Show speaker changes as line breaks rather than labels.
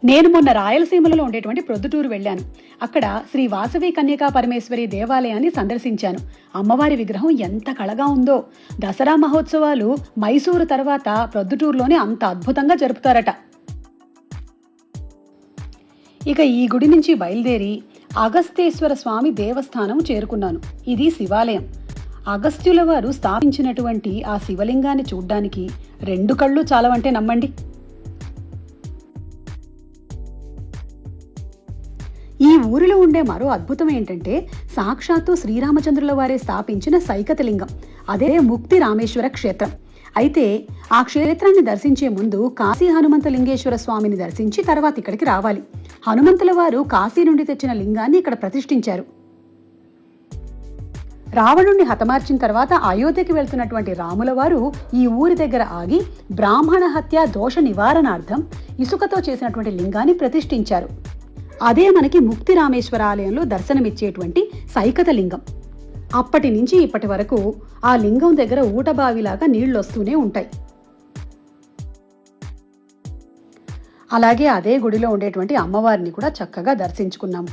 నేను మొన్న రాయలసీమలో ఉండేటువంటి ప్రొద్దుటూరు వెళ్ళాను. అక్కడ శ్రీ వాసవి కన్యకా పరమేశ్వరి దేవాలయాన్ని సందర్శించాను. అమ్మవారి విగ్రహం ఎంత కళగా ఉందో. దసరా మహోత్సవాలు మైసూరు తర్వాత ప్రొద్దుటూరులోనే అంత అద్భుతంగా జరుపుతారట. ఇక ఈ గుడి నుంచి బయలుదేరి అగస్తేశ్వర స్వామి దేవస్థానం చేరుకున్నాను. ఇది శివాలయం. అగస్త్యుల వారు స్థాపించినటువంటి ఆ శివలింగాన్ని చూడ్డానికి 2 కళ్ళు చాలవంటే నమ్మండి. ఈ ఊరిలో ఉండే మరో అద్భుతం ఏంటంటే సాక్షాత్తు శ్రీరామచంద్రుల వారే స్థాపించిన సైకతలింగం. అదే ముక్తి రామేశ్వర క్షేత్రం. అయితే ఆ క్షేత్రాన్ని దర్శించే ముందు కాశీ హనుమంతలింగేశ్వర స్వామిని దర్శించి తర్వాత ఇక్కడికి రావాలి. హనుమంతుల వారు కాశీ నుండి తెచ్చిన లింగాన్ని ఇక్కడ ప్రతిష్ఠించారు. రావణుణ్ణి హతమార్చిన తర్వాత అయోధ్యకి వెళ్తున్నటువంటి రాముల వారు ఈ ఊరి దగ్గర ఆగి బ్రాహ్మణ హత్య దోష నివారణార్థం ఇసుకతో చేసినటువంటి లింగాన్ని ప్రతిష్ఠించారు. అదే మనకి ముక్తి రామేశ్వర ఆలయంలో దర్శనమిచ్చేటువంటి సైకత లింగం. అప్పటి నుంచి ఇప్పటి వరకు ఆ లింగం దగ్గర ఊటబావిలాగా నీళ్లు వస్తూనే ఉంటాయి. అలాగే అదే గుడిలో ఉండేటువంటి అమ్మవారిని కూడా చక్కగా దర్శించుకున్నాము.